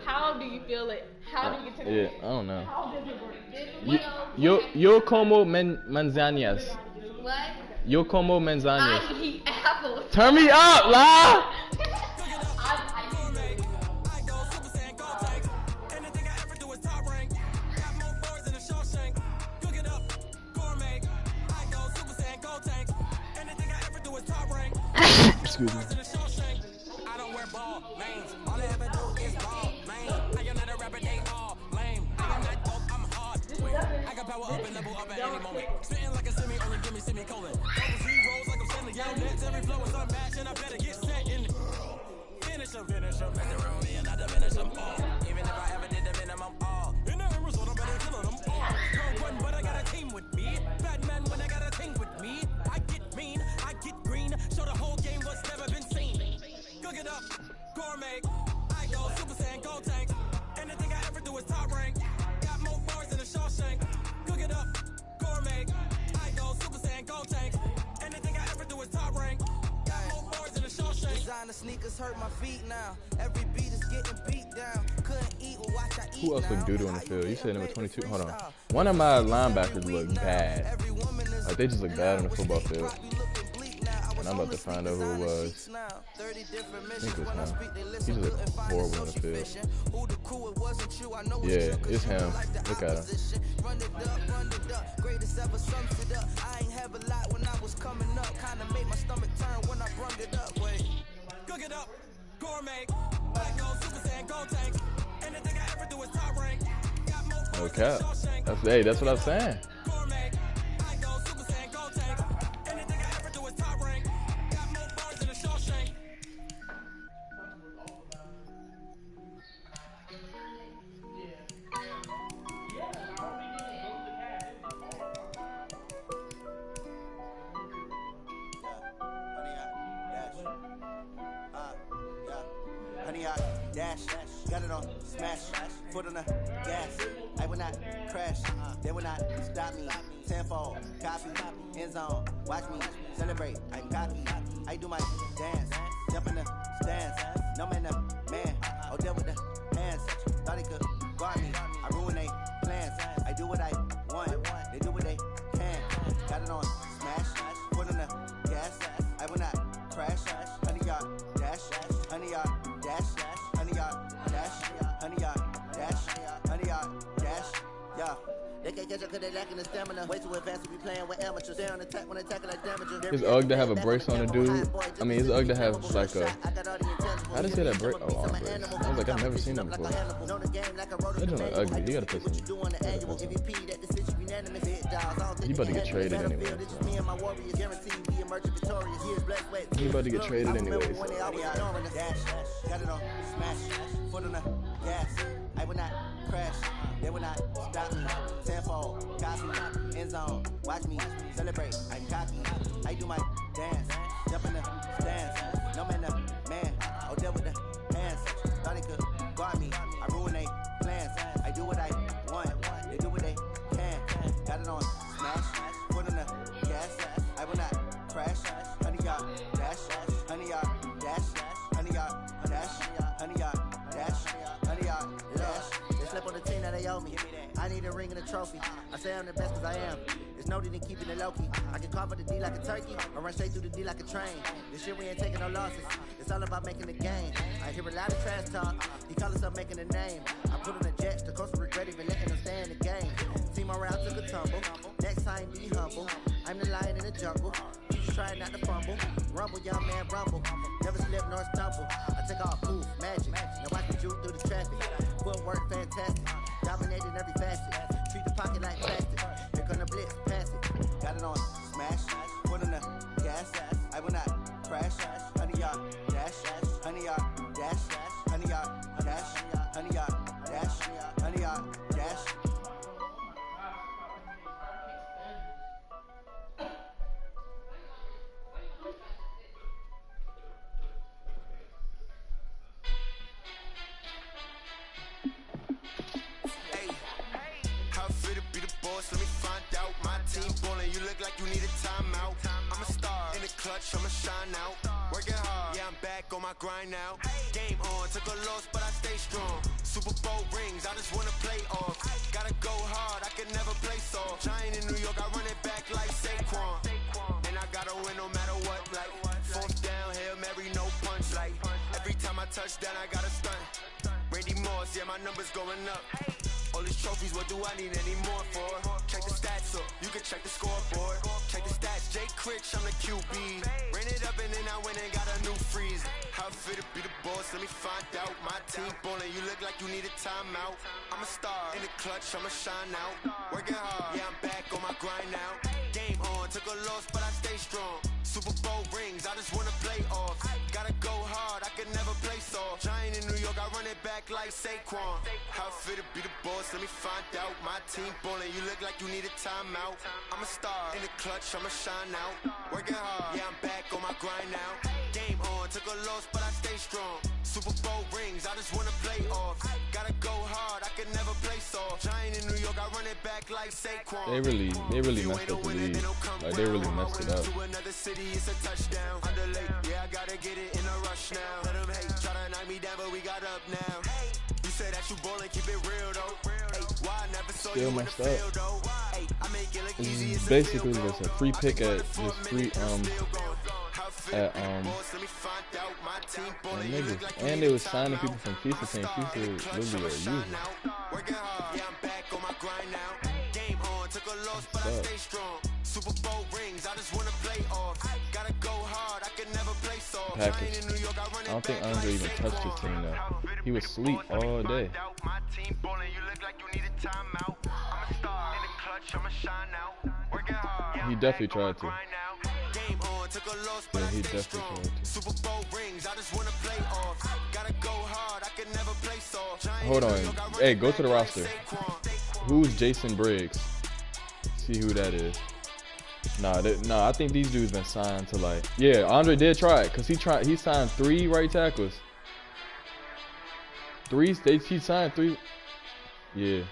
How do you feel it? How do you get tickled? Yeah, I don't know. How does it work? Yo como manzanas. What? Yo como manzanas. I eat apples. Turn me up, la! Excuse me. I don't wear ball lanes. All I ever do is ball lane. I am not a rapper, they all lame. I am not dope, I'm hard. I got power up and level up at any moment. Spitting like a semi, only give me semicolon. Double Z rolls like I'm sending yellow nets. Every flow is unmatched, and I better get set in. Finish them. Mess around me and I diminish them all. Even if I ever did the minimum all. In the result, I'm better killing them all. Strong one, but I got a team with me. Bad man when I got a team with me. I get mean, I get green. Show the whole game what's never been seen. Cook it up, gourmet. I go Super Saiyan, go tank. Anything I ever do is top rank. Got more bars than a Shawshank. Cook it up, gourmet. I go Super Saiyan, go tank. Anything I ever do is top rank. Got more bars than a Shawshank. Designer sneakers hurt my feet now. Every beat is getting beat down. Couldn't eat or watch I eat. Who else look doo-doo on the field? You said number 22. Hold on. One of my linebackers look bad. Like they just look bad on the football field. And I'm about to find out who it was. I think it was him. He just looked horrible on the field. Yeah, it's him. Look at him. No cap. That's what I'm saying. Dash, got it on, smash, foot on the gas. I will not crash, they will not stop me. Tenfold, copy, end zone, watch me celebrate. I'm cocky, I do my dance, jump in the stands. No man, man, I'll deal with the hands. Thought he could guard me, I ruin they plans. I do what I want, they do what they can. Got it on, smash, foot on the gas. I will not crash, 100-yard dash, 100-yard dash. 100-yard dash, 100-yard dash, 100-yard dash, yeah. They can't catch up cause they lacking the stamina. Way too advanced to be playing with amateurs. They on attack when attacking like damages. It's ugly to have a brace on the dude. I mean, it's ugly to have like a. How does he have that brace? Oh, arm brace. I was like, I've never seen that before. That joint look ugly. You gotta put some. You about to get traded anyway. You about to get traded anyway. Got it on, smash, foot on the gas. I will not crash, they will not stop me. Tenfold, copy, end zone, watch me celebrate. I'm cocky, I do my dance, jump in the stands. No man, I'll deal with the hands. Thought they could guard me, I ruin they plans. I do what I want, they do what they can. Got it on, smash, foot on the gas. I will not crash, 100-yard dash, 100-yard dash, 100-yard dash, 100-yard dash, 100-yard dash. told me. I need a ring and a trophy. I say I'm the best cause I am. It's no need in keeping it low-key. I can carve up the D like a turkey, or run straight through the D like a train. This shit we ain't taking no losses. It's all about making the game. I hear a lot of trash talk. He call himself making a name. I put on the jets, the coast regret even letting them stay in the game. Team around took a tumble. Next time be humble. I'm the lion in the jungle. You just try not to fumble. Rumble, young man, rumble. Never slip nor stumble. I take off, move, magic. Now I can juke through the traffic. Footwork fantastic. Dominating every facet. Treat the pocket like plastic. Here come the blitz, pass it. Got it on smash. Put on the gas. I will not crash. 100 yard dash. 100 yard dash. 100 yard dash. 100 yard dash. 100 yard dash. Let me find out. My team ballin', you look like you need a timeout. I'm a star in the clutch, I'ma shine out. Working hard, yeah, I'm back on my grind now. Game on, took a loss, but I stay strong. Super Bowl rings, I just wanna play off. Gotta go hard, I can never play soft. Giant in New York, I run it back like Saquon. And I gotta win no matter what, like fourth down, Hail Mary, no punch. Like every time I touch down, I gotta stunt. Randy Moss, yeah, my numbers going up. All these trophies, what do I need any more for? Check the stats up, you can check the scoreboard. Check the stats, Jay Critch, I'm the QB. Ran it up and then I went and got a new freeze. How fit to be the boss, let me find out. My team ballin', you look like you need a timeout. I'm a star in the clutch, I'ma shine out. Working hard, yeah, I'm back on my grind now. Game on, took a loss, but I stay strong. Super Bowl rings, I just wanna play off. Gotta go hard, I can never play soft. Giant in New York, I run it back like Saquon. How fit to be the boss, let me find out. My team ballin', you look like you need a timeout. I'm a star in the clutch, I'ma shine out. Working hard, yeah, I'm back on my grind now. Game on, took a loss, but I stay strong. Super Bowl rings, I just wanna play off. Gotta go hard, I can never play soft. Giant in New York, I run it back like Saquon. They really messed up the league. Like they really messed it up. It's a touchdown. Underlay, yeah, I gotta get it in a rush now. Let them hate, try to knock me down, but we got up now. You say that you ballin', keep it real though. Hey, why I never saw you in the field though? Hey, I make it look easy. It's basically just a free pick at just free at niggas. And they was signing people from FIFA saying FIFA literally a user. Working hard, yeah, I'm back on my grind now. Game on, took a loss, but I stay strong. Super Bowl rings, I just wanna play off. Gotta go hard, I can never play soft. Package. I don't think Andre even touched his team though. He was asleep all day. My team ballin', you look like you need a timeout. I'm a star in the clutch, I'ma shine out. Working hard. He definitely tried to. Game on, took a loss, but Yeah, he I stay definitely strong. tried to. Super Bowl rings, I just wanna play off. Gotta go hard, I can never play soft. Hold on. Hey, go to the roster. Who's Jason Briggs? See who that is. Nah, I think these dudes been signed to like. Yeah, Andre did try it because he signed 3 right tackles. He signed 3. Yeah.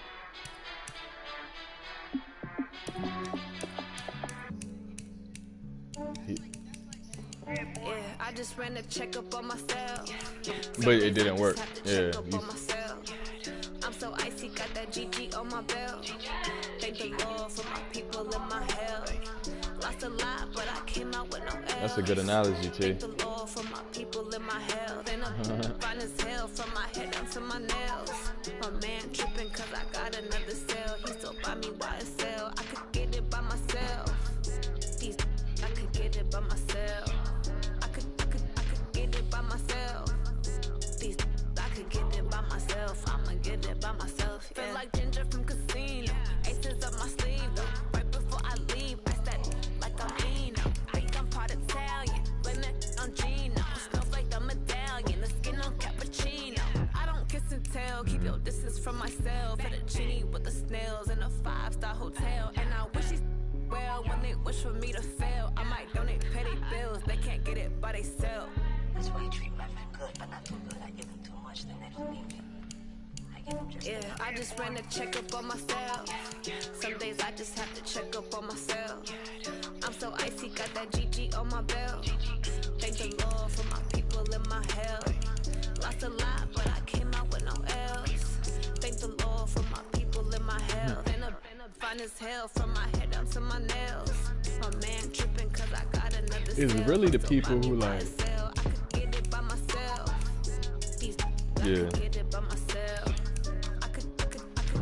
I just ran a checkup on myself. But it didn't work. Yeah. I'm so icy, got that GG on my belt. Thank the Lord for my people in my hell. Lost a lot, but I came out with no L. That's a good analogy, T. Thank the Lord for my people in my hell. Then I'm fine as hell from my head down to my nails. My man tripping cause I got another cell. He still buy me YSL. I could get it by myself. I could get it by myself. I could get it by myself. I could get it by myself. I'ma get it by myself. Yeah. Feel like Ginger from Casino. Aces up my sleeve though. Right before I leave, I start like I'm Eno. Think I'm part Italian. Blame it on Gino. Smells like the medallion. The skin on cappuccino. I don't kiss and tell. Keep your distance from myself. At a genie with the snails in a 5-star hotel. And I wish he's well when they wish for me to fail. I might donate petty bills. They can't get it by they sell. That's why you treat my friend good, but not too good. I give him too much, then they don't need me. I give him just I just ran a checkup on myself. Some days I just have to check up on myself. I'm so icy, got that GG on my belt. Thank the Lord for my people in my hell. Lost a lot, but I came out with no L's. Thank the Lord for my people fine as hell from my head down to my nails. My man tripping cause I got another It's really the people who like. I could get it by myself. Yeah.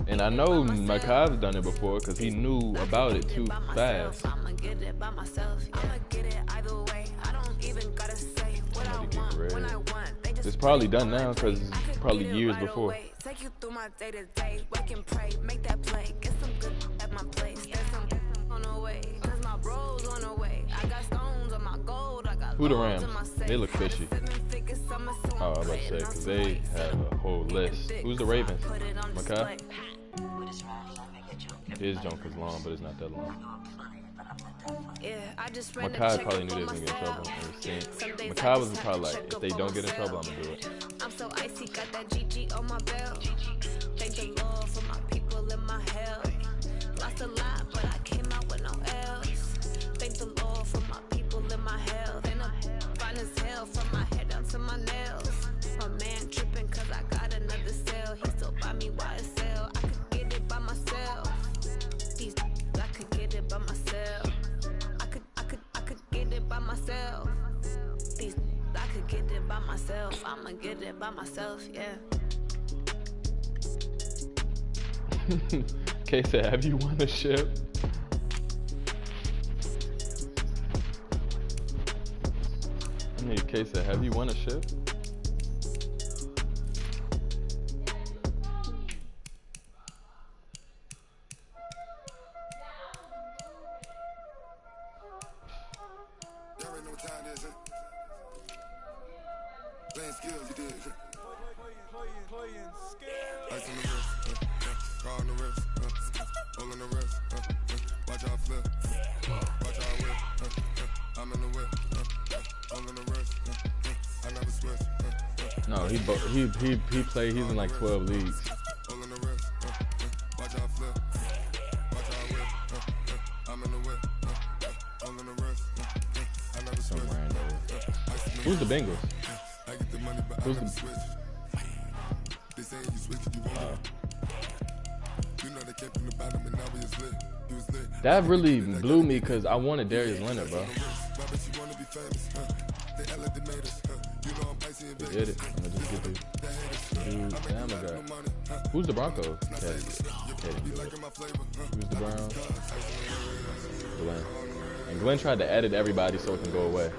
And I know Makav's done it before because he knew about it too fast. I'ma get it by myself. I'ma get it either way. I don't even gotta say what I want when I want. It's probably done now because it's probably years before. Take you through my day to day. Wake and pray, make that play. Get some good at my place. There's some on the way. Cause my bros on the way. I got stones on my gold. I got Who the Rams? They look fishy. Oh, I was about to say, because they have a whole list. Who's the Ravens? Makav? His junk is long, but it's not that long. Makav probably knew they was going to get in trouble. Makav was probably like, if they don't get in trouble, I'm going to do it. I'm so icy, got that GG on my belt. Thank the Lord for my people in my hell. Lost a lot, but I came out with no L's. Thank the Lord for my people in my hell. And I'm fine as hell from my head down to my nails. My man tripping cause I got another sale. He still buy me YSL. I could get it by myself. I could get it by myself. I could get it by myself. I could get it by myself. I'ma get it by myself, yeah. Kay said, have you won a ship? I mean, Kay said, have you won a ship? No, he played. He's in like 12 leagues. Some random. Who's the Bengals? Who's the? That really blew me because I wanted Darius Leonard, bro. They did it. I'm gonna just get the damn guy. Who's the Broncos? Who's the Browns? Glenn. And Glenn tried to edit everybody so it can go away.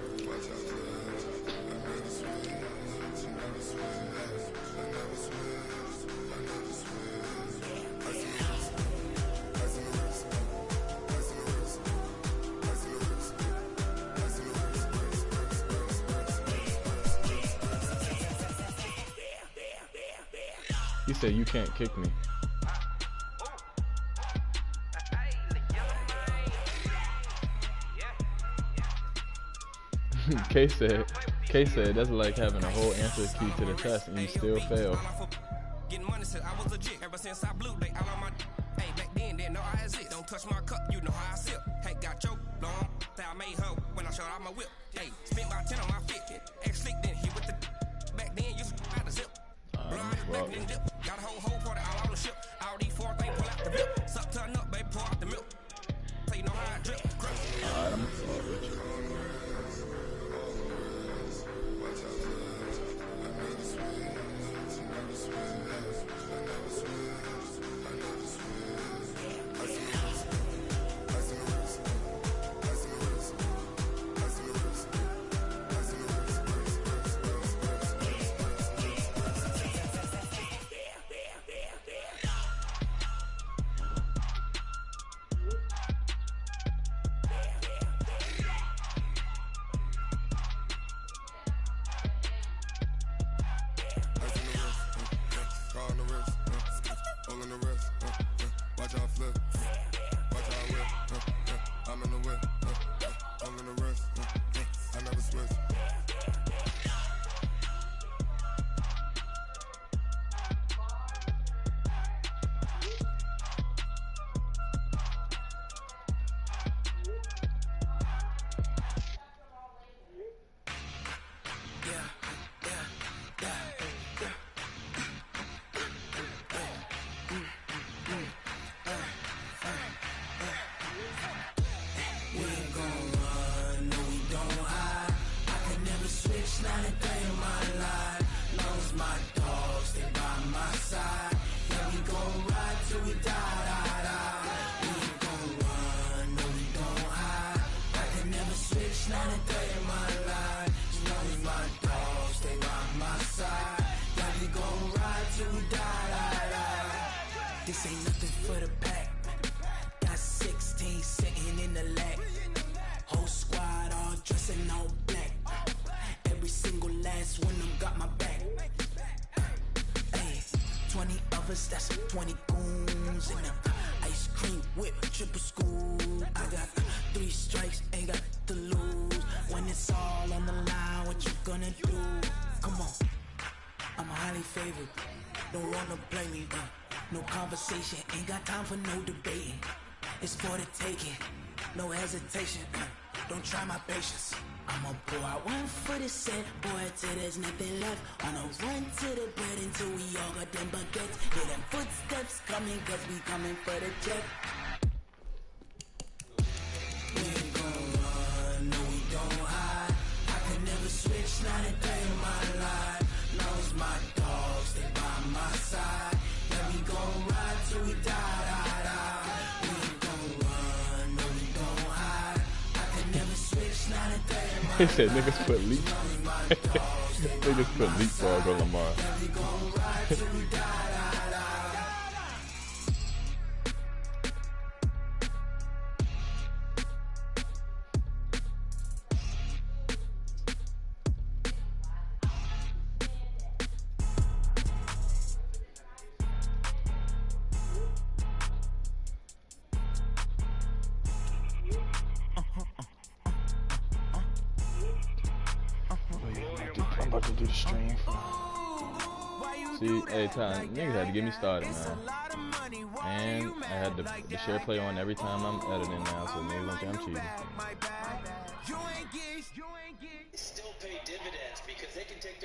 He said, you can't kick me. K said, that's like having a whole answer key to the test and you still fail. Getting money since I was legit. Ever since I blew, they all on my. Hey, back then, didn't know I exist. Don't touch my cup, you know how I sip. Hey, got your long. Say I made her when I showed out my whip. Hey, spent my 10 on my fit. Ex-slick, then he with the. Back then, you had to zip. Back then, dip. Got a whole party all on the ship. All these four things pull out the whip. Suck, turn up, baby, pour out the milk. So you know how I drip. Alright, I'm gonna start with you. 20 goons in the ice cream whip, triple school. I got 3 strikes, ain't got to lose. When it's all on the line, what you gonna do? Come on, I'm highly favored. Don't wanna play me, no conversation, ain't got time for no debating. It's for the taking, no hesitation. Don't try my patience. I'ma pour out one for the set, boy, till there's nothing left. On a run to the bread until we all got them baguettes. Hear them footsteps coming, cause we coming for the check. We ain't gon' run, no we don't hide. I could never switch, not a day in my life. Now it's my dogs, they by my side. Yeah, we gon' ride till we die, die, die. We ain't gon' run, no we don't hide. I could never switch, not a day in my life. He said niggas put leap. Niggas put leapfrog on Lamar. I'm about to do the stream. See, hey, Ty, niggas had to get me started, man. And I had the share play on every time I'm editing now, so niggas don't think I'm cheating. Still pay dividends because they can take their